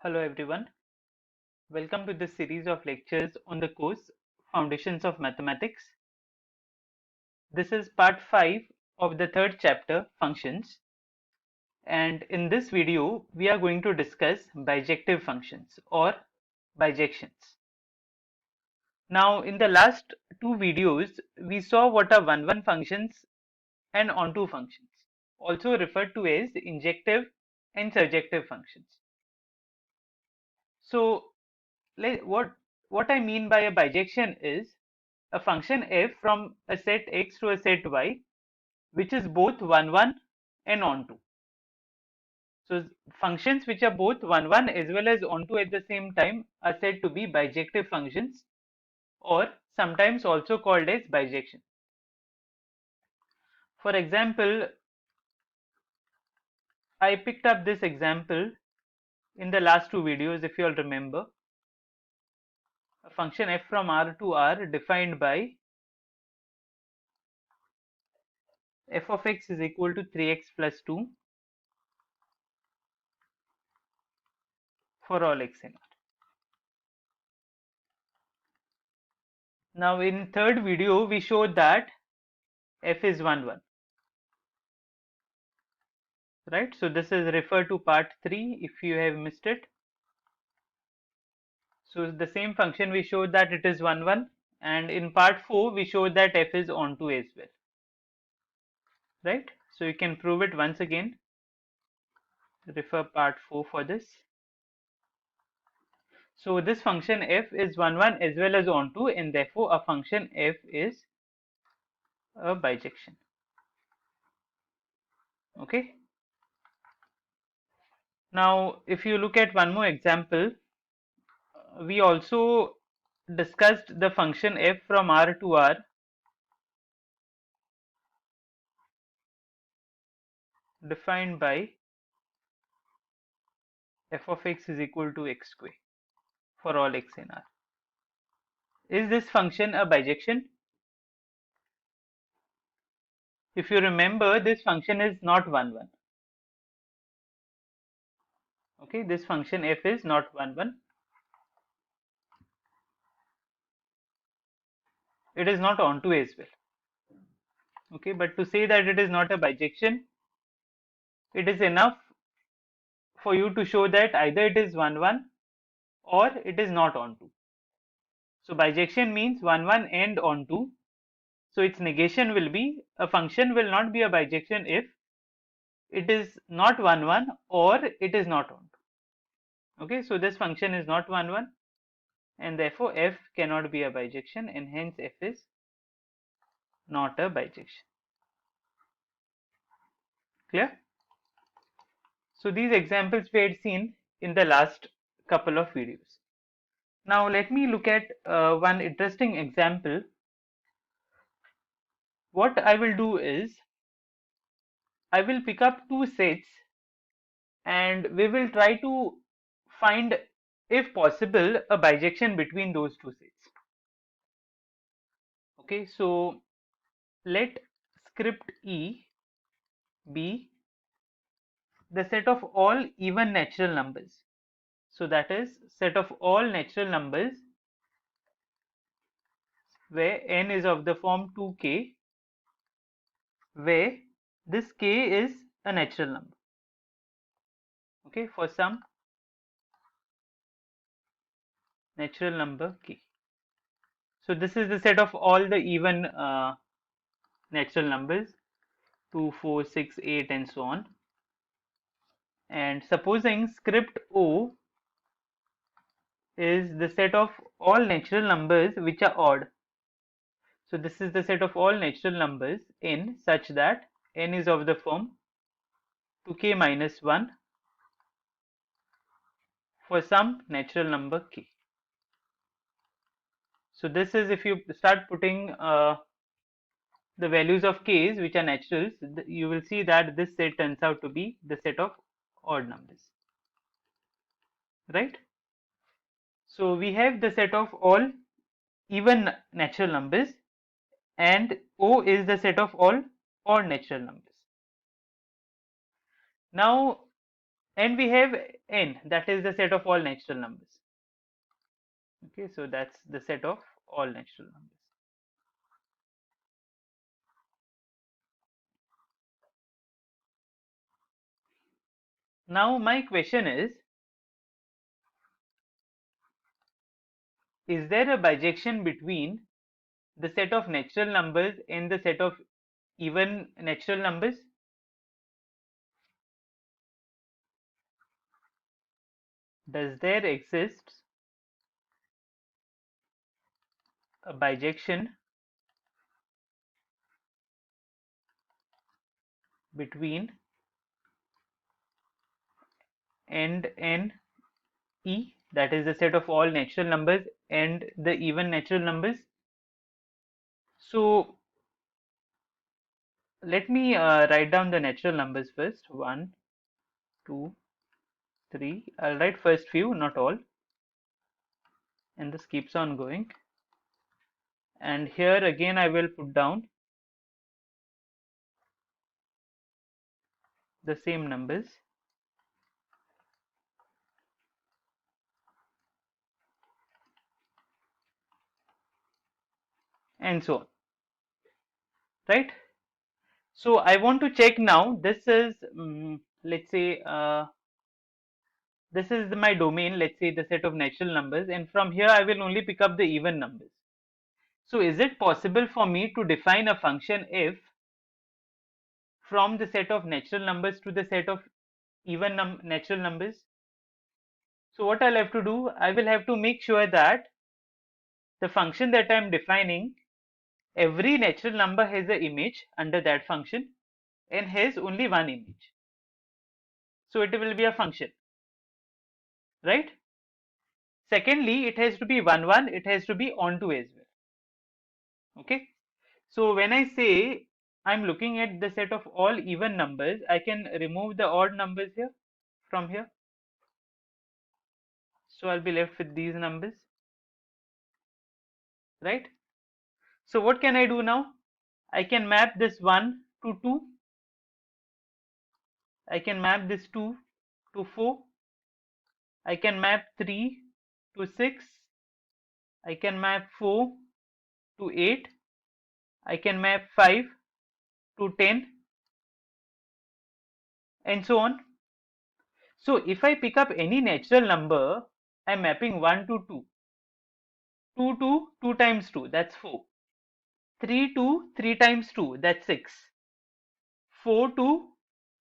Hello everyone, welcome to this series of lectures on the course Foundations of Mathematics. This is part 5 of the third chapter, Functions, and in this video we are going to discuss bijective functions or bijections. Now in the last two videos we saw what are one-one functions and onto functions, also referred to as injective and surjective functions. So what I mean by a bijection is a function f from a set x to a set y which is both 1 1 and onto. So functions which are both 1 1 as well as onto at the same time are said to be bijective functions, or sometimes also called as bijection. For example, I picked up this example in the last two videos, if you all remember. A function f from R to R defined by f of x is equal to 3x plus 2 for all x in R. Now in third video we showed that f is 1 1, right? So this is referred to part 3 if you have missed it. So the same function we showed that it is 1 1, and in part 4 we showed that f is onto as well, right? So you can prove it once again. Refer part 4 for this. So this function f is 1 1 as well as onto, and therefore a function f is a bijection. Okay. Now if you look at one more example, we also discussed the function f from R to R defined by f of x is equal to x square for all x in R. Is this function a bijection? If you remember, this function is not 1 1. Okay, this function f is not 1 1. It is not onto as well. Okay, but to say that it is not a bijection, it is enough for you to show that either it is 1 1 or it is not onto. So bijection means 1 1 and onto. So its negation will be a function will not be a bijection if it is not 1 1 or it is not onto. Okay, so this function is not 1 1, and therefore f cannot be a bijection, and hence f is not a bijection. Clear? So these examples we had seen in the last couple of videos. Now let me look at one interesting example. What I will do is I will pick up two sets and we will try to find, if possible, a bijection between those two sets. Okay, so let script E be the set of all even natural numbers. So that is set of all natural numbers where n is of the form 2k, where this k is a natural number. Okay, for some natural number k. So this is the set of all the even natural numbers 2, 4, 6, 8 and so on. And supposing script O is the set of all natural numbers which are odd. So this is the set of all natural numbers n such that n is of the form 2k minus 1 for some natural number k. So this is, if you start putting the values of k's which are naturals, you will see that this set turns out to be the set of odd numbers, right? So we have the set of all even natural numbers, and O is the set of all odd natural numbers. Now and we have n, that is the set of all natural numbers. Okay, so that's the set of all natural numbers. Now my question is there a bijection between the set of natural numbers and the set of even natural numbers? Does there exist a bijection between and n e, that is the set of all natural numbers, and the even natural numbers? So let me write down the natural numbers first. 1, 2, 3. I'll write first few, not all, and this keeps on going. And here again I will put down the same numbers, and so on, right? So I want to check now. This is let's say this is my domain, let's say the set of natural numbers, and from here I will only pick up the even numbers. So is it possible for me to define a function f from the set of natural numbers to the set of even natural numbers? So what I'll have to do, I will have to make sure that the function that I'm defining, every natural number has an image under that function and has only one image. So it will be a function, right? Secondly, it has to be 1 1, it has to be onto as well. Okay, so when I say I'm looking at the set of all even numbers, I can remove the odd numbers here from here. So I'll be left with these numbers, right? So what can I do now? I can map this 1 to 2. I can map this 2 to 4. I can map 3 to 6. I can map 4 to 8. I can map 5 to 10, and so on. So if I pick up any natural number, I'm mapping 1 to 2. 2 to 2 times 2, that's 4. 3 to 3 times 2, that's 6. 4 to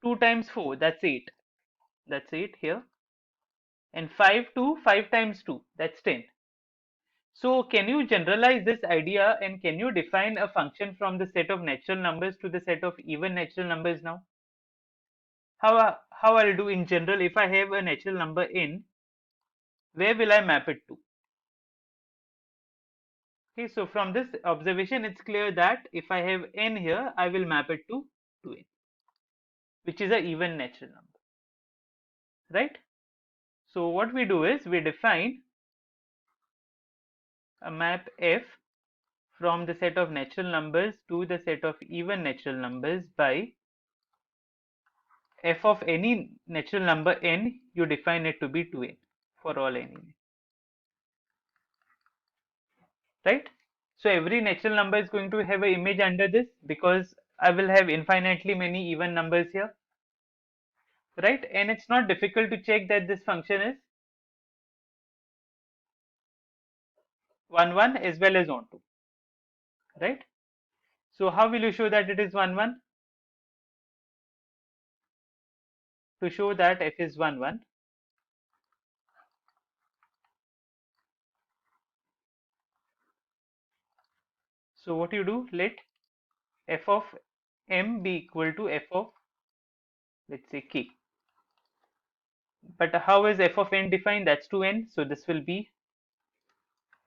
2 times 4, that's 8. That's 8 here. And 5 to 5 times 2, that's 10. So can you generalize this idea and can you define a function from the set of natural numbers to the set of even natural numbers now? How I'll do in general, if I have a natural number n, where will I map it to? Okay, so from this observation, it's clear that if I have n here, I will map it to n, which is a even natural number, right? So what we do is we define a map f from the set of natural numbers to the set of even natural numbers by f of any natural number n, you define it to be 2n for all n, right? So every natural number is going to have an image under this because I will have infinitely many even numbers here, right? And it's not difficult to check that this function is 1 1 as well as onto, right? So how will you show that it is 1 1? To show that f is 1 1, so what you do, let f of m be equal to f of, let's say, k. But how is f of n defined? That's 2n, so this will be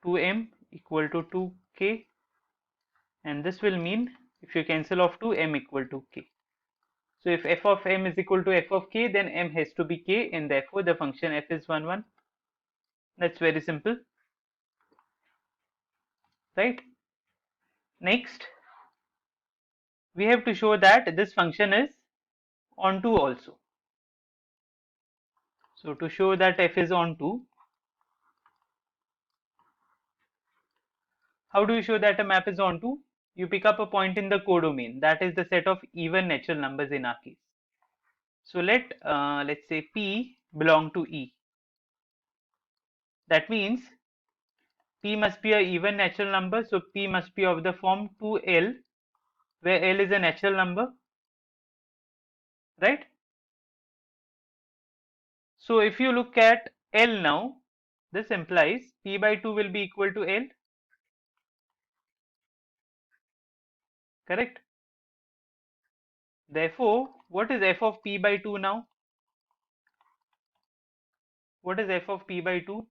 2m equal to 2k, and this will mean if you cancel off 2, m equal to k. So if f of m is equal to f of k, then m has to be k, and therefore the function f is 1 1. That's very simple, right? Next, we have to show that this function is onto also. So to show that f is onto, how do you show that a map is onto? You pick up a point in the codomain, that is the set of even natural numbers in our case. So let's say P belong to E. That means P must be a even natural number, so P must be of the form 2L, where L is a natural number, right? So if you look at L now, this implies P by 2 will be equal to L, correct? Therefore, what is f of P by 2 now? What is f of P by 2?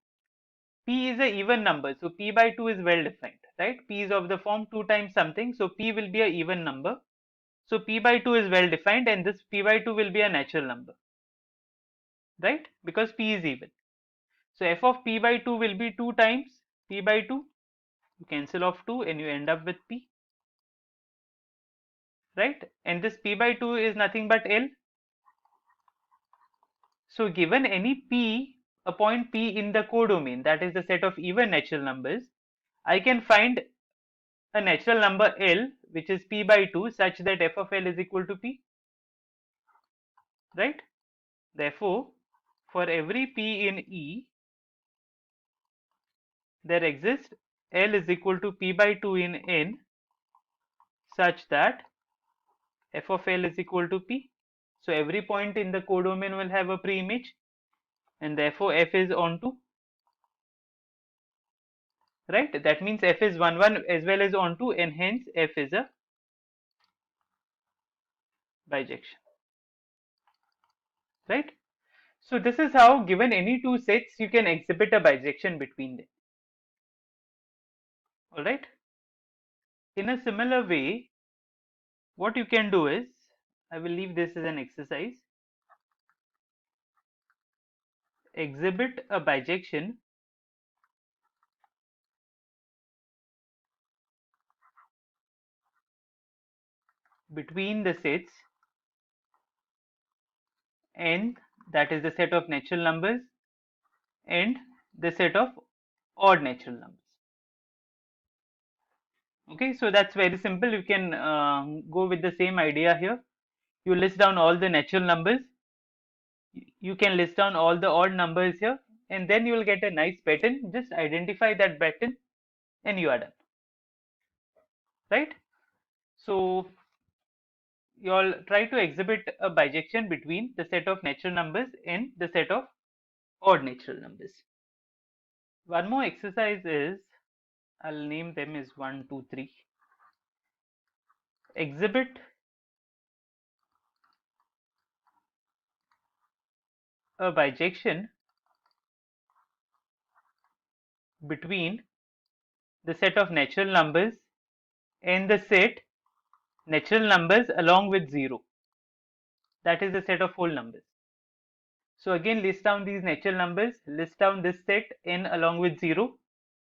P is a even number, so P by 2 is well defined, right? P is of the form 2 times something, so P will be a even number. So P by 2 is well defined, and this P by 2 will be a natural number, right? Because P is even. So f of P by 2 will be 2 times P by 2. You cancel off 2 and you end up with P, right? And this P by 2 is nothing but L. So given any P, a point P in the codomain, that is the set of even natural numbers, I can find a natural number L which is P by 2 such that f of L is equal to P, right? Therefore, for every P in E, there exists L is equal to P by 2 in N such that f of L is equal to P. So every point in the codomain will have a pre-image, and therefore f is onto, right? That means f is 1 1 as well as onto, and hence f is a bijection, right? So this is how, given any two sets, you can exhibit a bijection between them. All right. In a similar way, what you can do is, I will leave this as an exercise. Exhibit a bijection between the sets n, that is the set of natural numbers, and the set of odd natural numbers. Okay, so that's very simple. You can go with the same idea here. You list down all the natural numbers, you can list down all the odd numbers here, and then you will get a nice pattern. Just identify that pattern and you are done, right? So you'll try to exhibit a bijection between the set of natural numbers and the set of odd natural numbers. One more exercise is, I'll name them as 1 2 3. Exhibit a bijection between the set of natural numbers and the set natural numbers along with 0, that is the set of whole numbers. So again, list down these natural numbers, list down this set n along with 0,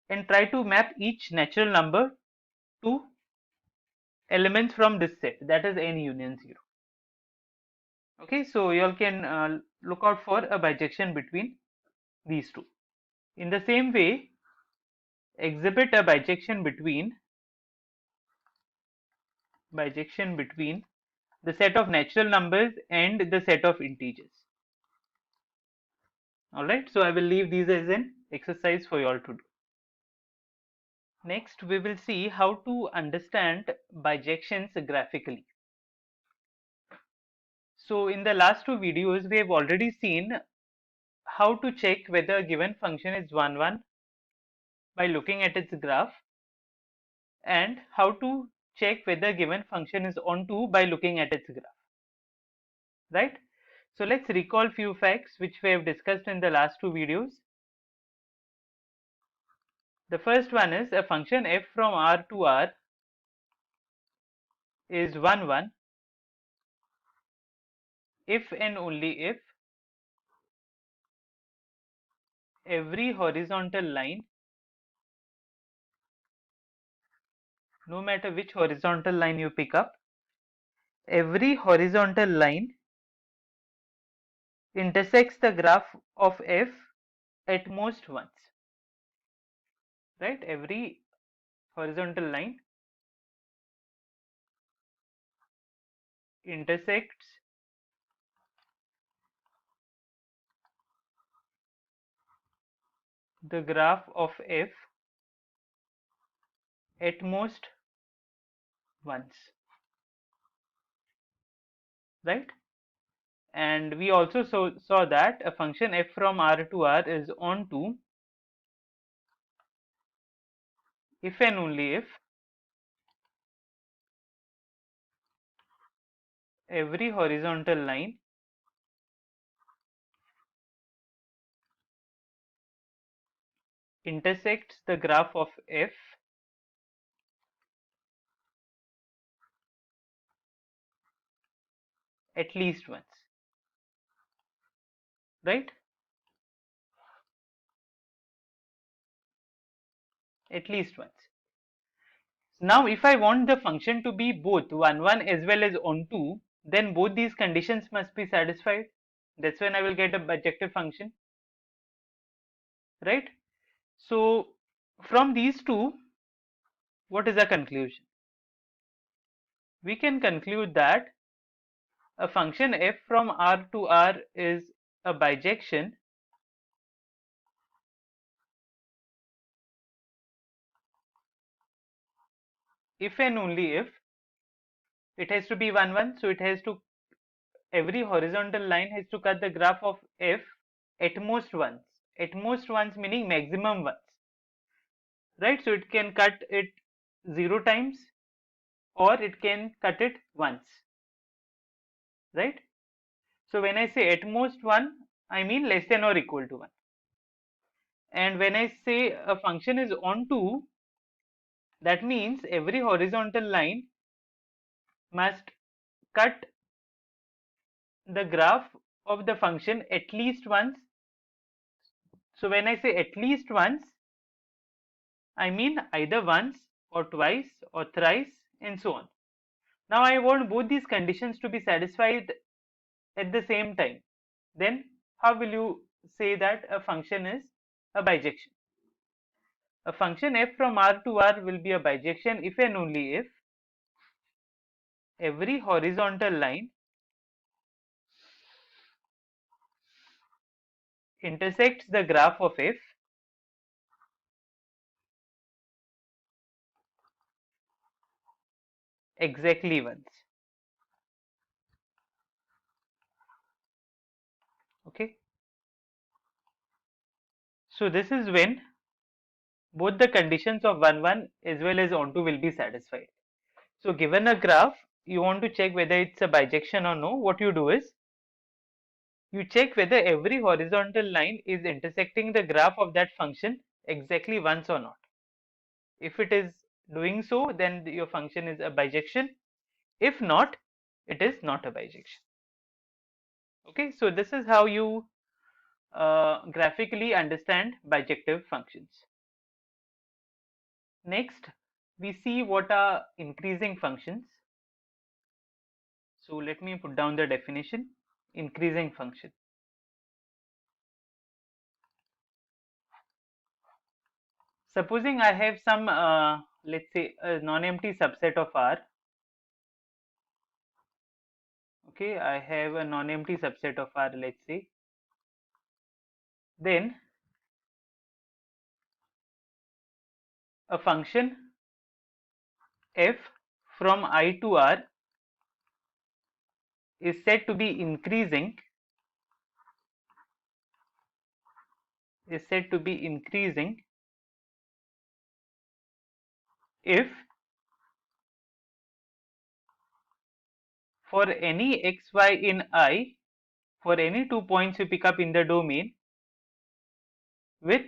and try to map each natural number to elements from this set, that is n union 0. Okay, so you all can look out for a bijection between these two. In the same way, exhibit a bijection between the set of natural numbers and the set of integers. All right, so I will leave these as an exercise for you all to do. Next, we will see how to understand bijections graphically. So in the last two videos, we have already seen how to check whether a given function is 1 1 by looking at its graph, and how to check whether a given function is onto by looking at its graph, right? So let's recall few facts which we have discussed in the last two videos. The first one is, a function f from R to R is 1 1 if and only if every horizontal line, no matter which horizontal line you pick up, every horizontal line intersects the graph of f at most once, right? Every horizontal line intersects the graph of f at most once, right? And we also saw that a function f from R to R is onto if and only if every horizontal line intersects the graph of f at least once, right? At least once. Now, if I want the function to be both 1, 1 as well as onto, then both these conditions must be satisfied. That's when I will get a bijective function, right? So, from these two, what is the conclusion? We can conclude that a function f from R to R is a bijection if and only if it has to be 1, 1. So, it has to, every horizontal line has to cut the graph of f at most once. At most once meaning maximum once, right? So, it can cut it 0 times or it can cut it once, right? So, when I say at most 1, I mean less than or equal to 1. And when I say a function is onto, that means every horizontal line must cut the graph of the function at least once. So, when I say at least once, I mean either once or twice or thrice and so on. Now, I want both these conditions to be satisfied at the same time. Then how will you say that a function is a bijection? A function f from R to R will be a bijection if and only if every horizontal line intersects the graph of f exactly once. Okay. So this is when both the conditions of 1, 1 as well as onto will be satisfied. So given a graph, you want to check whether it's a bijection or no. What you do is you check whether every horizontal line is intersecting the graph of that function exactly once or not. If it is doing so, then your function is a bijection. If not, it is not a bijection. Okay, so this is how you graphically understand bijective functions. Next, we see what are increasing functions. So let me put down the definition. Increasing function. Supposing I have some, let's say, a non-empty subset of R. Okay, I have a non-empty subset of R, let's say. Then a function f from I to R is said to be increasing, if for any xy in I, for any 2 points you pick up in the domain with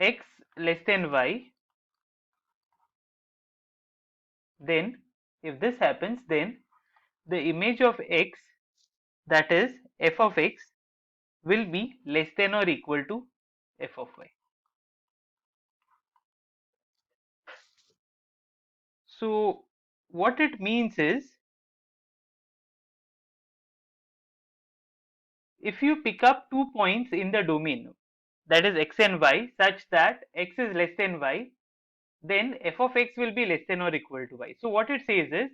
x less than y, then if this happens, then the image of x, that is f of x, will be less than or equal to f of y. So what it means is if you pick up 2 points in the domain, that is x and y, such that x is less than y, then f of x will be less than or equal to y. So what it says is,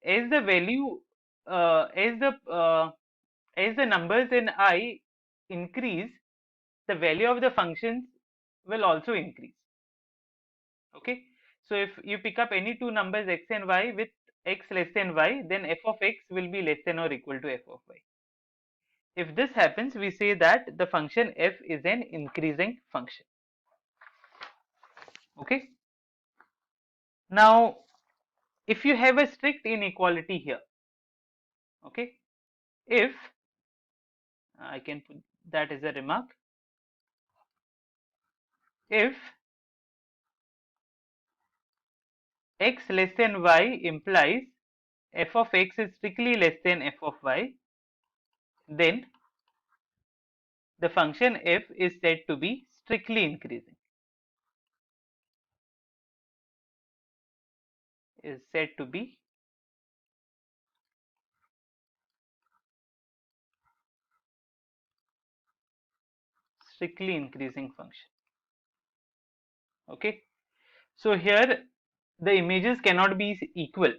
as the value, as the numbers in I increase, the value of the functions will also increase. Okay, so if you pick up any two numbers x and y with x less than y, then f of x will be less than or equal to f of y. If this happens, we say that the function f is an increasing function. Okay, now if you have a strict inequality here, okay, if I can put that as a remark, if x less than y implies f of x is strictly less than f of y, then the function f is said to be strictly increasing, is said to be strictly increasing function. Okay, so here the images cannot be equal.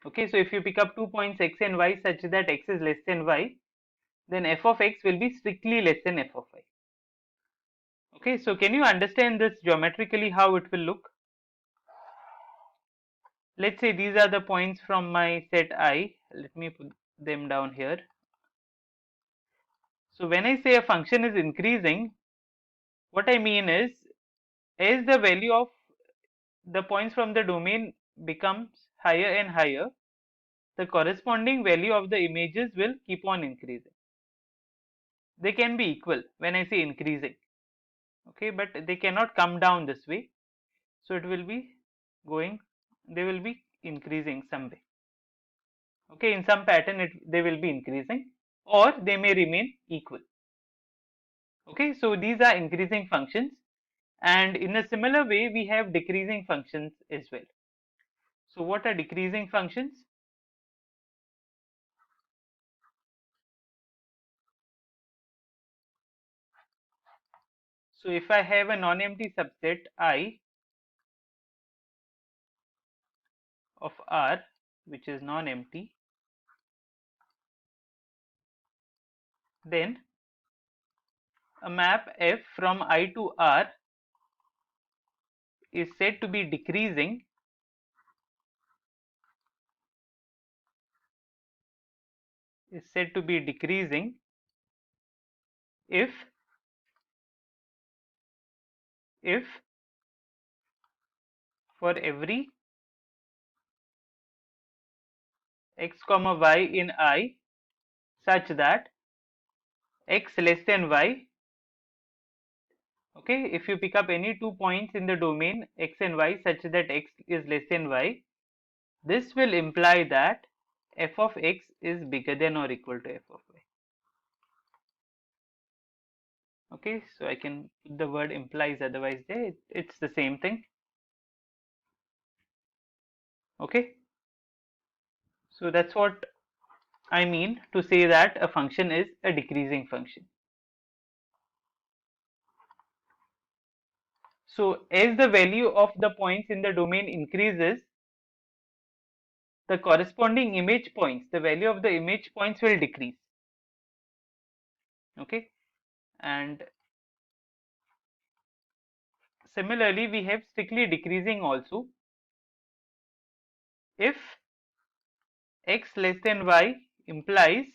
Okay, so if you pick up 2 points x and y such that x is less than y, then f of x will be strictly less than f of y. Okay, so can you understand this geometrically how it will look? Let's say these are the points from my set I. Let me put them down here. So when I say a function is increasing, what I mean is, as the value of the points from the domain becomes higher and higher, the corresponding value of the images will keep on increasing. They can be equal when I say increasing, okay, but they cannot come down this way. So it will be going, they will be increasing some way. Okay, in some pattern they will be increasing, or they may remain equal. Okay, so these are increasing functions, and in a similar way we have decreasing functions as well. So what are decreasing functions? So if I have a non-empty subset I of R, which is non-empty, then a map F from I to R is said to be decreasing if if for every x comma y in I such that x less than y. Okay, if you pick up any 2 points in the domain x and y such that x is less than y, this will imply that f of x is bigger than or equal to f of y. Okay, so I can put the word implies, otherwise there it's the same thing. Okay, so that's what I mean to say that a function is a decreasing function. So as the value of the points in the domain increases, the corresponding image points, the value of the image points will decrease. Okay, and similarly we have strictly decreasing also. If x less than y implies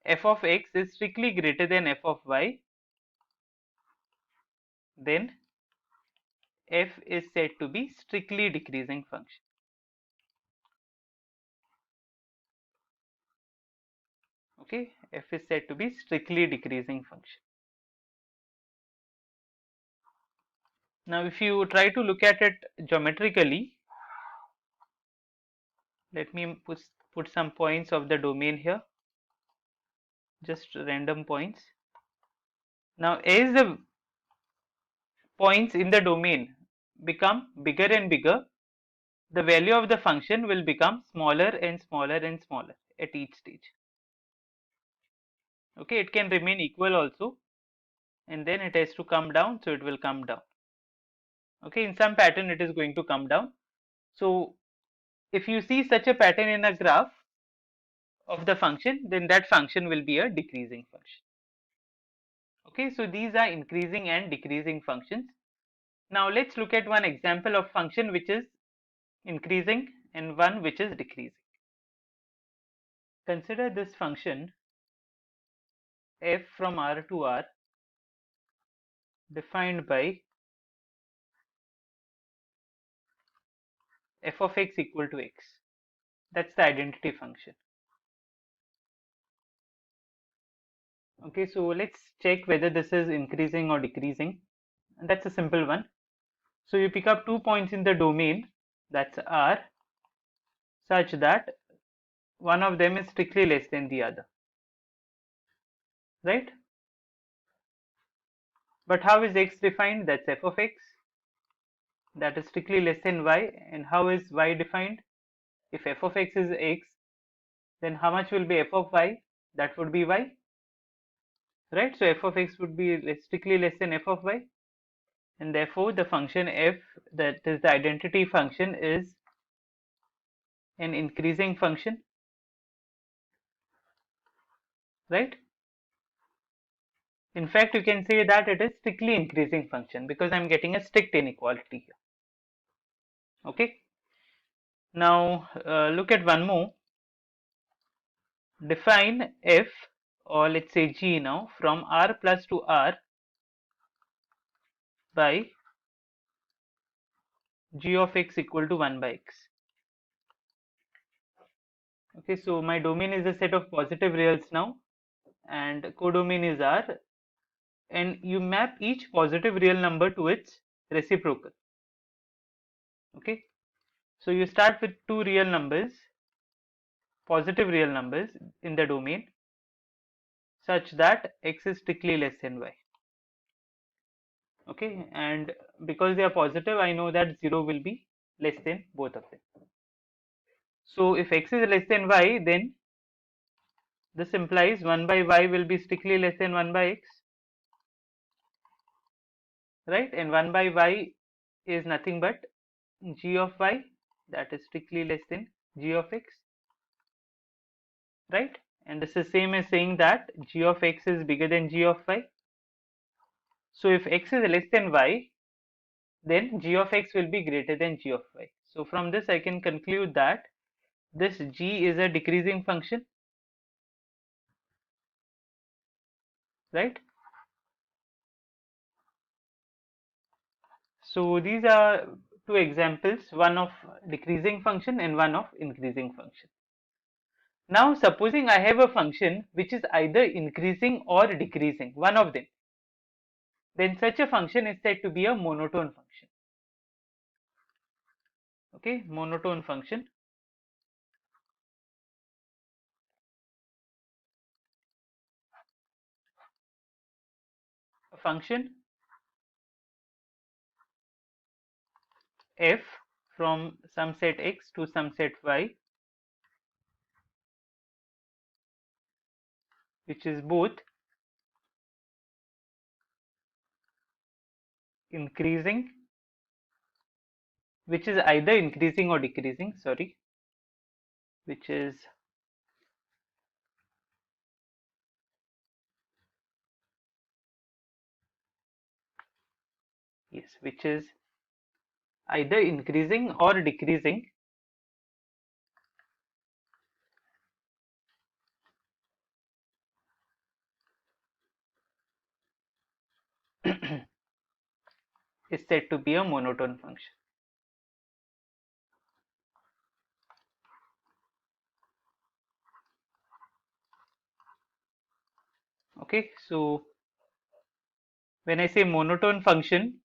f of x is strictly greater than f of y, then f is said to be strictly decreasing function. Okay, f is said to be strictly decreasing function. Now if you try to look at it geometrically, let me put some points of the domain here, just random points. Now as the points in the domain become bigger and bigger, the value of the function will become smaller and smaller and smaller at each stage. Okay, it can remain equal also, and then it has to come down, so it will come down. Okay, in some pattern it is going to come down. So if you see such a pattern in a graph of the function, then that function will be a decreasing function. Okay, so these are increasing and decreasing functions. Now let's look at one example of function which is increasing and one which is decreasing. Consider this function f from R to R defined by f of x equal to x. That's the identity function. Okay, so let's check whether this is increasing or decreasing. And that's a simple one. So you pick up 2 points in the domain, that's R, such that one of them is strictly less than the other, right? But how is x defined? That's f of x, that is strictly less than y. And how is y defined? If f of x is x, then how much will be f of y? That would be y, right? So f of x would be strictly less than f of y, and therefore the function f, that is the identity function, is an increasing function, right? In fact, you can say that it is strictly increasing function because I'm getting a strict inequality here. Okay. Now look at one more. Define f, or let's say g now, from r plus to r by g of x equal to 1 by x. Okay, so my domain is a set of positive reals now, and codomain is r, and you map each positive real number to its reciprocal. Okay, so you start with two real numbers, positive real numbers in the domain, such that x is strictly less than y. Okay, and because they are positive, I know that 0 will be less than both of them. So if x is less than y, then this implies 1 by y will be strictly less than 1 by x, right? And 1 by y is nothing but g of y, that is strictly less than g of x, right? And this is same as saying that g of x is bigger than g of y. So if x is less than y, then g of x will be greater than g of y. So from this I can conclude that this g is a decreasing function, right? So these are two examples, one of decreasing function and one of increasing function. Now supposing I have a function which is either increasing or decreasing, one of them, then such a function is said to be a monotone function. Okay, monotone function. A function f from some set x to some set y, which is both increasing, which is either increasing or decreasing, sorry, which is yes, which is either increasing or decreasing, is said to be a monotone function. Okay, so when I say monotone function,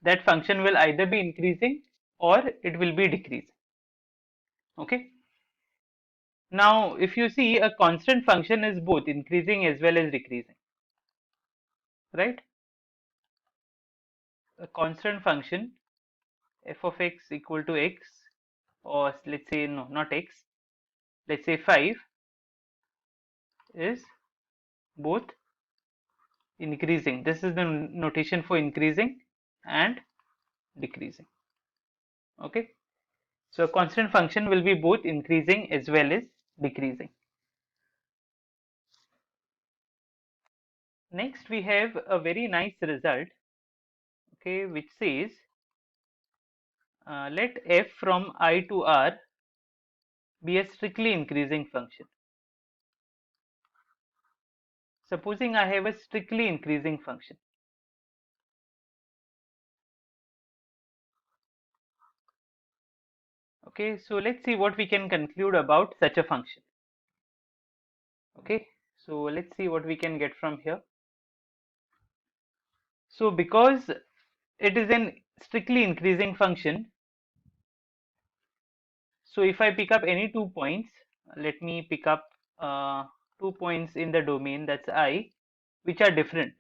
that function will either be increasing or it will be decreasing. Okay, now if you see, a constant function is both increasing as well as decreasing, right? A constant function f of x equal to x, or let's say no, not x, let's say 5, is both increasing. This is the notation for increasing and decreasing. Okay, so a constant function will be both increasing as well as decreasing. Next we have a very nice result, okay, which says let f from I to r be a strictly increasing function. Supposing I have a strictly increasing function. Okay, so let's see what we can conclude about such a function. Okay, so let's see what we can get from here. So because it is an strictly increasing function, so if I pick up any 2 points, let me pick up 2 points in the domain, that's I, which are different.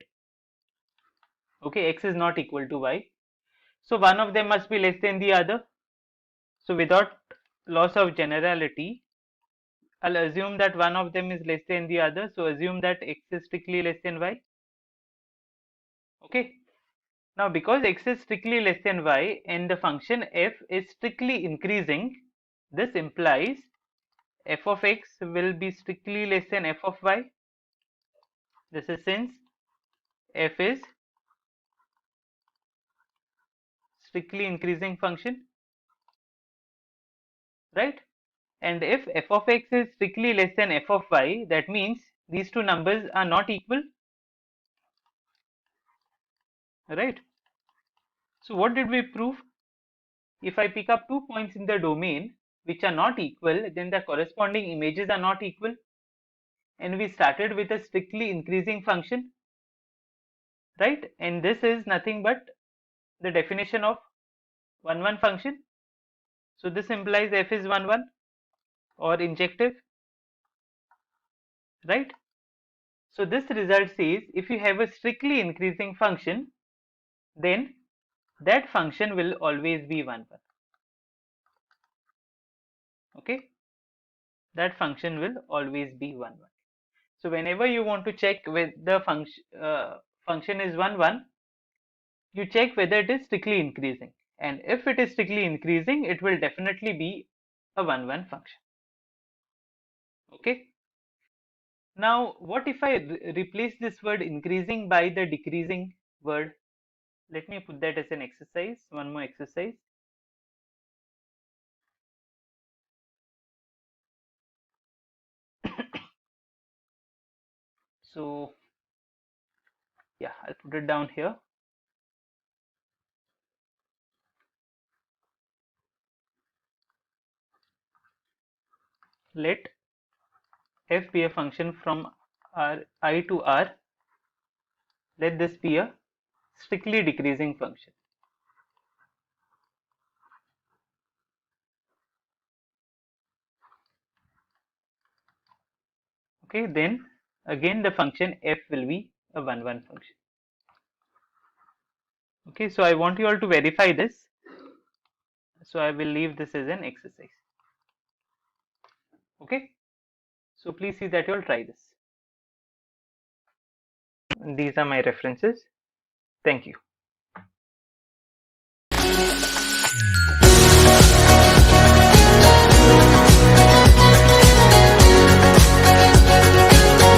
Okay, x is not equal to y, so one of them must be less than the other. So without loss of generality, I'll assume that one of them is less than the other, so assume that x is strictly less than y. Okay, now because x is strictly less than y and the function f is strictly increasing, this implies f of x will be strictly less than f of y. This is since f is strictly increasing function, right? And if f of x is strictly less than f of y, that means these two numbers are not equal, right? So what did we prove? If I pick up 2 points in the domain which are not equal, then the corresponding images are not equal. And we started with a strictly increasing function, right? And this is nothing but the definition of 1-1 function. So this implies f is 1-1 or injective, right? So this result says if you have a strictly increasing function, then that function will always be 1-1. Okay, that function will always be 1-1. So whenever you want to check whether the function is 1-1, you check whether it is strictly increasing, and if it is strictly increasing, it will definitely be a 1-1 function. Okay, now what if I replace this word increasing by the decreasing word? Let me put that as an exercise, one more exercise. So yeah, I'll put it down here. Let f be a function from I to r. Let this be a strictly decreasing function. Okay, then again the function f will be a 1-1 function. Okay, so I want you all to verify this. So I will leave this as an exercise. Okay, so please see that you all try this. These are my references. Thank you.